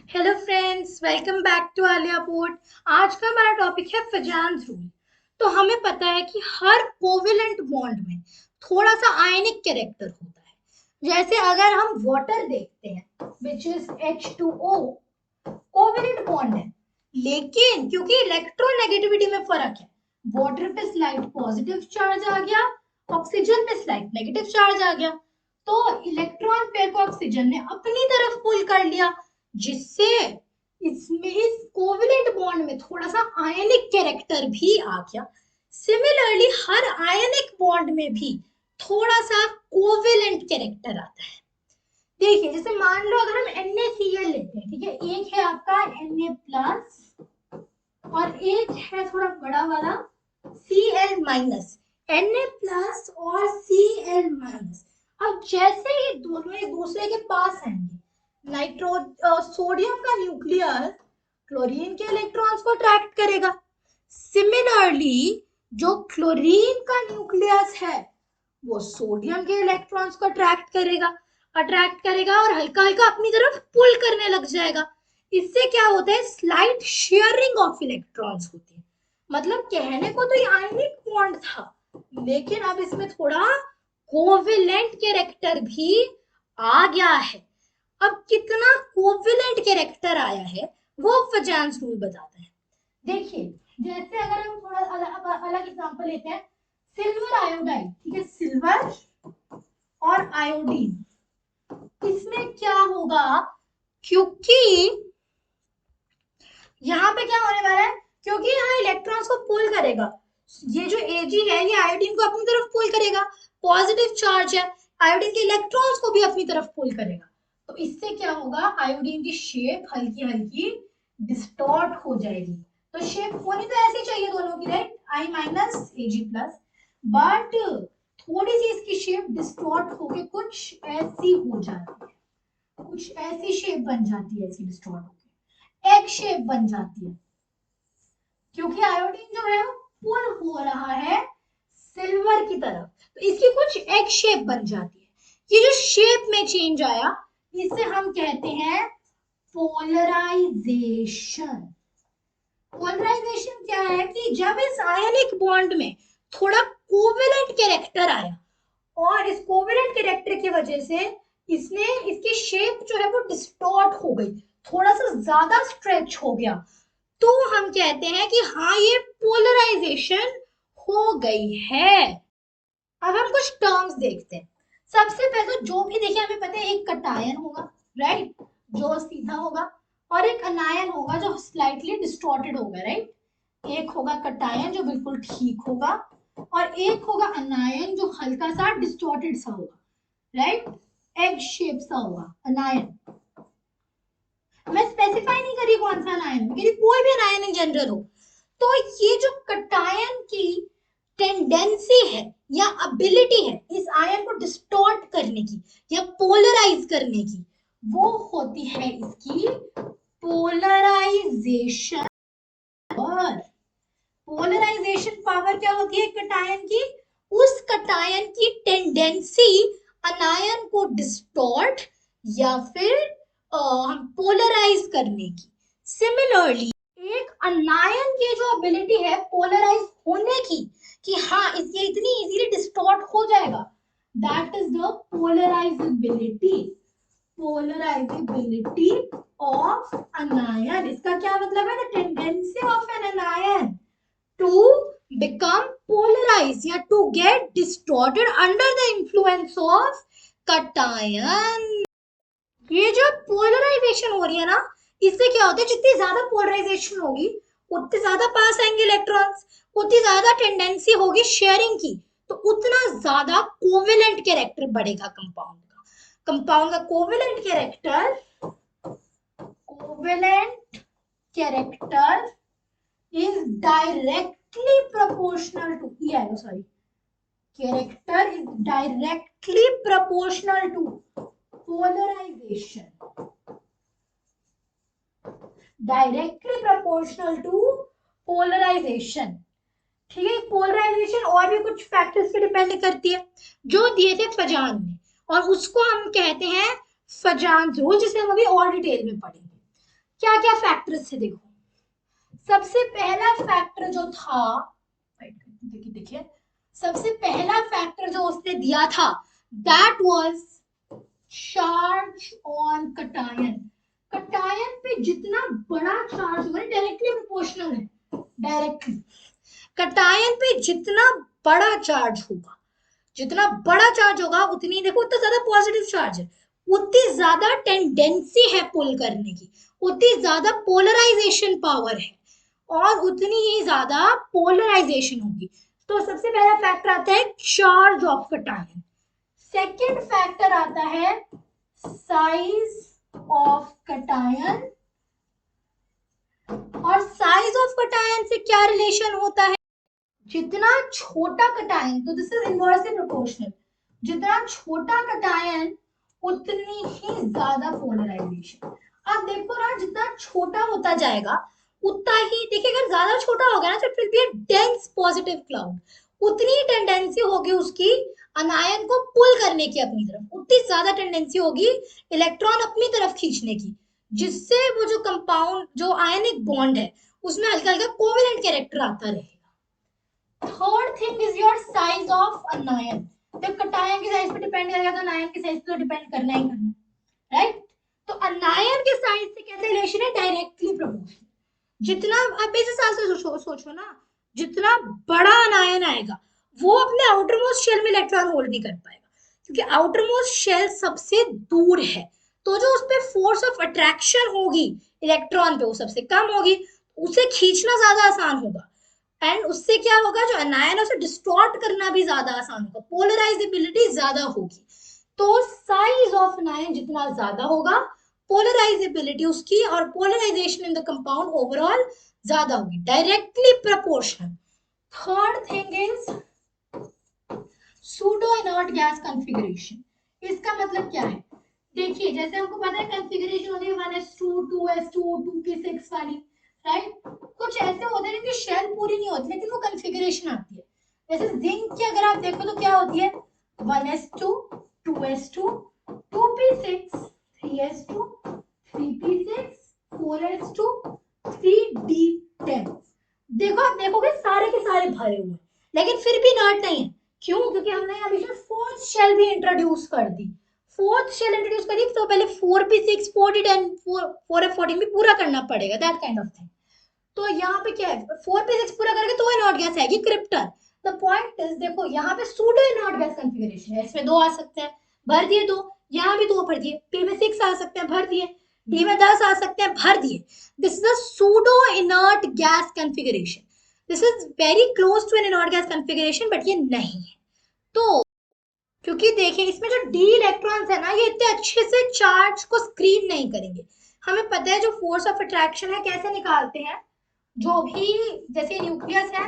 Hello friends, welcome back to Aliya port. आज का हमारा टॉपिक है फजान्स रूल। तो हमें पता है कि हर कोवेलेंट बॉन्ड में थोड़ा सा आयनिक कैरेक्टर होता है। जैसे अगर हम वाटर देखते हैं which is H2O, covalent bond है, लेकिन क्योंकि इलेक्ट्रोनेगेटिविटी में फर्क है, वाटर पे स्लाइट पॉजिटिव चार्ज आ गया, ऑक्सीजन पे स्लाइट नेगेटिव चार्ज आ गया, तो इलेक्ट्रॉन पेयर को ऑक्सीजन ने अपनी तरफ पुल कर लिया, जिससे इसमें इस कोवेलेंट बॉन्ड में थोड़ा सा आयनिक कैरेक्टर भी आ गया। सिमिलरली हर आयनिक बॉन्ड में भी थोड़ा सा कोवेलेंट कैरेक्टर आता है। देखिए, जैसे मान लो अगर हम NaCl लेते हैं, ठीक है, एक है आपका Na प्लस और एक है थोड़ा बड़ा वाला Cl माइनस। Na प्लस और Cl माइनस, अब जैसे ये दोनों एक दूसरे के पास आएंगे, सोडियम का न्यूक्लियस क्लोरीन के इलेक्ट्रॉन्स को अट्रैक्ट करेगा। सिमिलरली जो क्लोरीन का न्यूक्लियस है वो सोडियम के इलेक्ट्रॉन्स को अट्रैक्ट करेगा और हल्का हल्का अपनी तरफ पुल करने लग जाएगा। इससे क्या होता है, स्लाइट शेयरिंग ऑफ इलेक्ट्रॉन्स होती है। मतलब कहने को तो ये आयनिक बॉन्ड था, लेकिन अब इसमें थोड़ा कोवेलेंट कैरेक्टर भी आ गया है। अब कितना कोवेलेंट कैरेक्टर आया है वो फजान्स रूल बताता है। देखिए, जैसे अगर हम थोड़ा अलग एग्जांपल लेते हैं, सिल्वर आयोडाइड, ठीक है, सिल्वर और आयोडीन, इसमें क्या होगा, क्योंकि यहाँ पे क्या होने वाला है, क्योंकि यहाँ इलेक्ट्रॉन्स को पुल करेगा, ये जो Ag है ये आयोडीन को अपनी तरफ पुल करेगा, पॉजिटिव चार्ज है, आयोडीन के इलेक्ट्रॉन्स को भी अपनी तरफ पुल करेगा। तो इससे क्या होगा, आयोडीन की शेप हल्की हल्की डिस्टॉर्ट हो जाएगी। तो शेप होनी तो ऐसी चाहिए दोनों की, right, I minus Ag plus, but थोड़ी सी इसकी शेप डिस्टॉर्ट होके कुछ ऐसी हो जाती है, कुछ ऐसी शेप बन जाती है, ऐसी डिस्टॉर्ट होके एग शेप बन जाती है, क्योंकि आयोडीन जो है वो पुल हो रहा है सिल्वर की तरफ, तो इसकी कुछ एग शेप बन जाती है। ये जो शेप में चेंज आया इसे हम कहते हैं पोलराइजेशन। पोलराइजेशन क्या है कि जब इस आयनिक बॉन्ड में थोड़ा कोवेलेंट कैरेक्टर आया और इस कोवेलेंट कैरेक्टर की वजह से इसने इसकी शेप जो है वो डिस्टॉर्ट हो गई, थोड़ा सा ज्यादा स्ट्रेच हो गया, तो हम कहते हैं कि हाँ ये पोलराइजेशन हो गई है। अब हम कुछ टर्म्स देखते हैं। सबसे पहले तो जो भी देखिए हमें पता है एक कटायन होगा, राइट, जो सीधा होगा, और एक अनायन होगा जो स्लाइटली डिस्टॉर्टेड होगा, राइट। एक होगा कटायन जो बिल्कुल ठीक होगा और एक होगा अनायन जो हल्का सा डिस्टॉर्टेड सा होगा, राइट, एग शेप सा होगा अनायन। मैं स्पेसिफाई नहीं करी कौन सा अनायन, कोई भी अनायन इन जनरल हो। तो ये जो कटायन की टेंडेंसी है या एबिलिटी है इस आयन को डिस्टॉर्ट करने की या पोलराइज करने की, वो होती है इसकी पोलराइजेशन पावर। पोलराइजेशन पावर क्या होती है कटायन की, उस कटायन की टेंडेंसी अनायन को डिस्टॉर्ट या फिर पोलराइज करने की। सिमिलरली एक अनायन की जो एबिलिटी है पोलराइज होने की, कि हाँ ये इतनी इजीली डिस्टॉर्ट हो जाएगा, that is the polarizability. Polarizability of anion, इसका क्या मतलब है, the tendency of an anion to become polarized या to get distorted under the influence of cation। ये जो पोलराइजेशन हो रही है ना, इससे क्या होता है, जितनी ज्यादा पोलराइजेशन होगी उतने ज्यादा पास आएंगे इलेक्ट्रॉन्स, उतनी ज्यादा टेंडेंसी होगी शेयरिंग की, तो उतना ज्यादा कोवेलेंट कैरेक्टर बढ़ेगा कंपाउंड का covalent character is directly proportional to character is directly proportional to polarization, directly proportional to polarization। ठीक है, पोलराइजेशन और भी कुछ फैक्टर्स पे डिपेंड करती है जो दिए थे फजान ने, और उसको हम कहते हैं फजान रूल, जिसे हम अभी और डिटेल में पढ़ेंगे। क्या क्या फैक्टर्स थे देखो। सबसे पहला फैक्टर जो था, देखिए देखिए, सबसे पहला फैक्टर जो उसने दिया था that was charge on cation. Cation पे जितना बड़ा चार्ज होगा, डायरेक्टली प्रोपोर्शनल है, डायरेक्टली कटायन पे जितना बड़ा चार्ज होगा, जितना बड़ा चार्ज होगा उतनी, देखो उतना ज्यादा पॉजिटिव चार्ज है, उतनी ज्यादा टेंडेंसी है पुल करने की, उतनी ज्यादा पोलराइजेशन पावर है, और उतनी ही ज्यादा पोलराइजेशन होगी। तो सबसे पहला फैक्टर आता है charge of cation. Second factor आता है साइज ऑफ कटायन। और साइज ऑफ कटायन से क्या रिलेशन होता है, जितना छोटा कटायन, तो दिस इज इनवर्सली प्रोपोर्शनल, जितना छोटा कटायन उतनी ही ज्यादा पोलराइजेशन। अब देखो ना, जितना छोटा होता जाएगा उतना ही, देखिए अगर ज्यादा छोटा हो गया ना तो it will be a dense positive cloud, उतनी ही टेंडेंसी होगी उसकी अनायन को पुल करने की अपनी तरफ, उतनी ज्यादा टेंडेंसी होगी इलेक्ट्रॉन अपनी तरफ खींचने की, जिससे वो जो कंपाउंड, जो आयनिक बॉन्ड है उसमें हल्का हल्का कोवेलेंट कैरेक्टर आता रहेगा। Third thing is your size of अनायन। जब कटायन की साइज पे डिपेंड करेगा तो अनायन की साइज पे तो डिपेंड करना ही करना, राइट। तो अनायन के साइज से कैसे रिलेशन है, डायरेक्टली प्रोपोर्शनल। जितना आप इस हिसाब से सोचो ना, जितना बड़ा अनायन आएगा वो अपने आउटर मोस्ट शेल में इलेक्ट्रॉन होल्ड नहीं कर पाएगा, क्योंकि आउटर मोस्ट शेल सबसे दूर है, तो जो उस पर फोर्स ऑफ अट्रैक्शन होगी इलेक्ट्रॉन पे वो सबसे कम होगी, उसे खींचना ज्यादा आसान होगा, एंड उससे क्या होगा, जो अनायन है उसे डिस्टॉर्ट करना भी ज्यादा आसान होगा, पोलराइजेबिलिटी ज्यादा होगी। तो साइज ऑफ अनायन जितना ज्यादा होगा, पोलराइजेबिलिटी उसकी और polarization in the compound overall ज्यादा होगी, directly proportional. Third thing is pseudo inert gas configuration. इसका मतलब क्या है, देखिए जैसे हमको पता है कॉन्फ़िगरेशन होती है 1s2 2s2 2p6 वाली, राइट। कुछ ऐसे होते हैं कि शेल पूरी नहीं होती लेकिन वो कॉन्फ़िगरेशन आती है। जैसे जिंक की अगर आप देखो तो क्या होती है, 1s2 2s2 2p6 3s2 3p6 4s2 3d10। देखो आप देखोगे सारे के सारे भरे हुए हैं लेकिन फिर भी नॉट नहीं है, क्यों, क्योंकि हमने यहाँ बीच में फोर्थ शेल भी इंट्रोड्यूस कर दी। फोर्थ शेल इंट्रोड्यूस करी तो पहले 4p6 4d10 4f14 भी पूरा करना पड़ेगा, दैट काइंड ऑफ थिंग। तो यहाँ पे क्या है, 4p6 पूरा करके तो इनॉट गैस आएगी क्रिप्टन। द पॉइंट इज, देखो यहाँ पे सूडो इनॉट गैस कॉन्फ़िगरेशन है, इसमें 2 आ सकते हैं, भर दिए 2, यहाँ भी 2 भर दिए, p में 6 आ सकते हैं, भर दिए, d में 10 आ सकते हैं, भर दिए। This is a pseudo inert gas configuration, this is very close to an inert gas configuration, but ये नहीं है। तो क्योंकि देखिए इसमें जो डी इलेक्ट्रॉन्स है ना, ये इतने अच्छे से चार्ज को स्क्रीन नहीं करेंगे। हमें पता है जो फोर्स ऑफ अट्रैक्शन है कैसे निकालते हैं, जो भी, जैसे न्यूक्लियस है,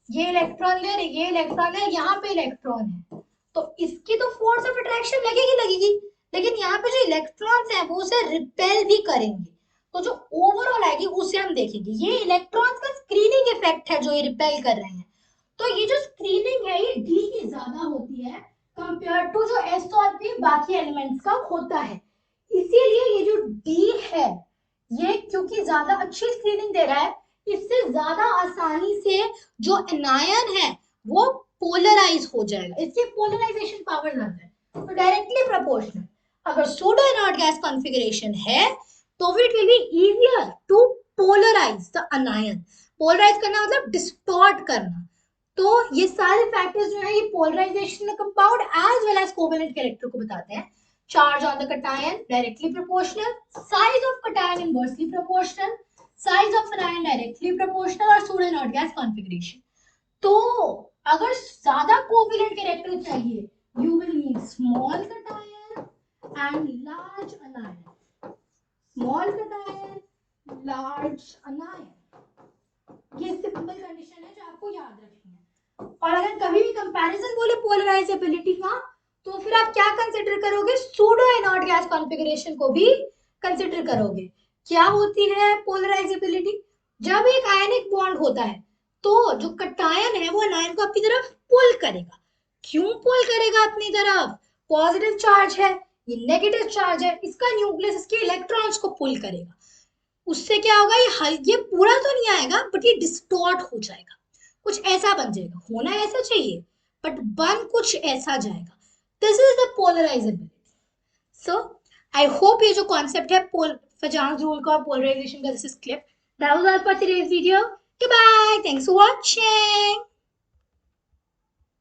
ये इलेक्ट्रॉन ले, ये इलेक्ट्रॉन है, यहाँ पे इलेक्ट्रॉन है, तो इसकी तो फोर्स ऑफ अट्रैक्शन लगेगी लगेगी, लेकिन यहाँ पे जो इलेक्ट्रॉन्स हैं वो उसे रिपेल भी करेंगे, तो जो ओवरऑल आएगी उसे हम देखेंगे। ये इलेक्ट्रॉन्स का स्क्रीनिंग इफेक्ट है जो ये रिपेल कर रहे हैं। तो ये जो स्क्रीनिंग है ये डी की ज्यादा होती है कंपेयर टू जो एस और पी बाकी एलिमेंट्स का होता है। इसीलिए ये जो डी है ये क्योंकि ज्यादा अच्छी स्क्रीनिंग दे रहा है, इससे ज्यादा आसानी से जो एनायन है वो पोलराइज हो जाएगा, इसकी पोलराइजेशन पावर ज्यादा है, तो डायरेक्टली प्रोपोर्शनल। अगर सूडो इनर्ट गैस कॉन्फ़िगरेशन है तो it will be easier to polarize the anion. Polarize करना मतलब डिस्टॉर्ट करना। तो ये सारे फैक्टर्स जो है ये polarization compound as well as covalent character को बताते हैं। Charge on the cation directly proportional, size of cation inversely proportional, size of anion directly proportional, और सूडो इनर्ट गैस कॉन्फ़िगरेशन। तो अगर ज्यादा कोवेलेंट कैरेक्टर चाहिए, you will need small cation and large anion, small cation large anion. ये simple condition है जो आपको याद रखनी है। और अगर कभी भी कंपैरिजन बोले पोलराइजेबिलिटी का, तो फिर आप क्या कंसिडर करोगे, सूडो इनर्ट गैस कॉन्फ़िगरेशन को भी कंसिडर करोगे। क्या होती है पोलराइजेबिलिटी, जब एक आयनिक बॉन्ड होता है तो जो कटायन है वो अनायन को अपनी तरफ पुल करेगा। क्यों पुल करेगा अपनी तरफ, पॉजिटिव चार्ज है, ये नेगेटिव चार्ज है, इसका न्यूक्लियस इसके इलेक्ट्रॉन्स को पुल करेगा। उससे क्या होगा, ये पूरा तो नहीं आएगा बट ये डिस्टॉर्ट हो जाएगा, कुछ ऐसा बन जाएगा, होना ऐसा चाहिए बट बन कुछ ऐसा जाएगा। This is the polarisability. So I hope ये जो कॉन्सेप्ट है फजांस रूल का, पोलराइजेशन का, this is clear. That was all for today's video. Goodbye, thanks for watching.